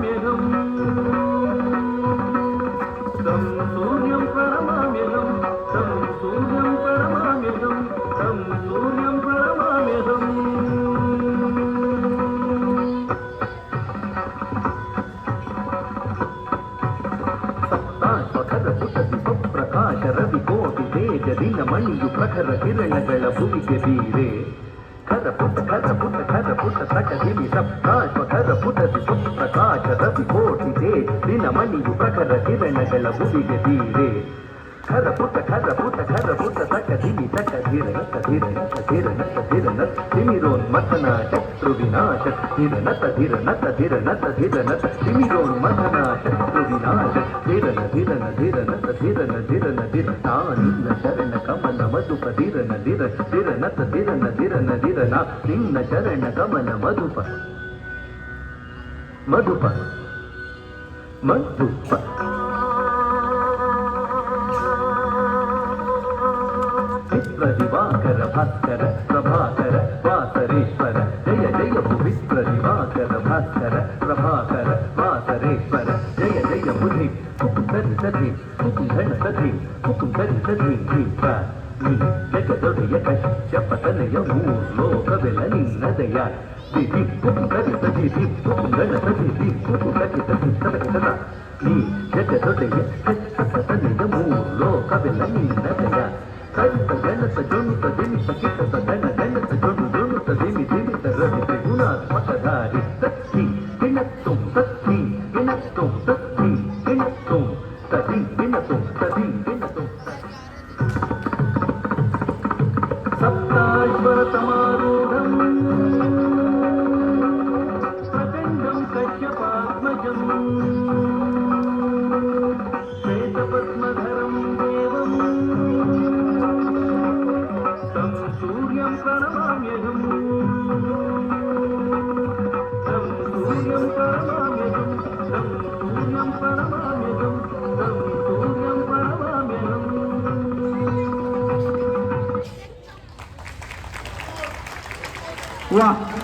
పరమామ్యహం తం సూర్యం పరమామ్యహం తం సూర్యం పరమామ్యహం తం సూర్యం పరమామ్యహం ಸಪ್ತಾಶ್ವಖರ ಪುಟದಿ ಸ್ವಪ್ರಕಾಶ ರವಿ ಕೋಟಿ ತೇಜ ದಿನ ಮಣಿಯು ಪ್ರಖರ ಕಿರಣಗಳ ಭುವಿಗೆ ಬೀರೆ ಖರ ಪುಟ ಸಕದಿವಿ ಸಪ್ತಾಶ್ವಖರ ಪುಟದಿ ಸ್ವಪ್ರಕಾಶ ರವಿ ಕೋಟಿ ತೇಜ ದಿನ ಮಣಿಯು ಪ್ರಖರ ಕಿರಣಗಳ ಭುವಿಗೆ ಬೀರೆ ಖರ ಪುಟ ಸಕದಿವಿ ಸಕಧಿರನ ತಿಮಿರೋನ್ಮಥನ ಶತ್ರು ವಿನಾಶ ಧಿರನ ತಿಮಿರೋನ್ಮಥನ ಶತ್ರು ವಿನಾಶ ಧಿರನ ನಿನ್ನ ಶರಣ ಕಮಲ ಮಧುಪ ಧಿರನ ನಿನ್ನ ಶರಣ ಕಮಲ ಮಧುಪ ವಿಪ್ರದಿವಾಕರ ಭಾಸ್ಕರ ಪ್ರಭಾಕರ ವಾಸರೇಶ್ವರ ಜಯ ಜಯ ವಿಪ್ರ ದಿವಾಕರ ಭಾಸ್ಕರ ಪ್ರಭಾಕರ ವಾಸರೇಶ್ವರ ಜಯ ಜಯ ಬುಧಿ ಕುಕುಂಧರಿ ದೀಪ ನೀ ಜಗದೊಡೆಯ ಕಶ್ಯಪತನಯ ಮೂರ್ಲೋಕವೆಲ್ಲ ನಿನ್ನದಯ ದಿದಿ ಕುಕುಂಧರಿ ನೀ ಜಗದೊಡೆಯ ಕಶ್ಯಪತನಯ ಮೂರ್ಲೋಕವೆಲ್ಲ ನಿನ್ನದಯ ಕಳಿತ ಗಣತ ಜೊಣುತ ದಿನಿತ ಕಿಟತ ಗಣತ ಜೊಣುತ ದಿಮಿತ ರವಿ ತ್ರಿಗುಣಾತ್ಮಕಧಾರಿ ಸತ್ತಿ ಗಿಣತ್ತುಂ ಸಪ್ತಾಶ್ವರ ಸಮಾರೂಢಂ ಪ್ರಚಂಡಂ ಕಶ್ಯಪಾತ್ಮಜಂ ಶ್ವೇತಪದ್ಮಧರಂ ದೇವಂ तं सूर्यं प्रणमाम्यहं तं सूर्यं प्रणमाम्यहं तं सूर्यं प्रणमाम्यहं तं सूर्यं प्रणमाम्यहं वाह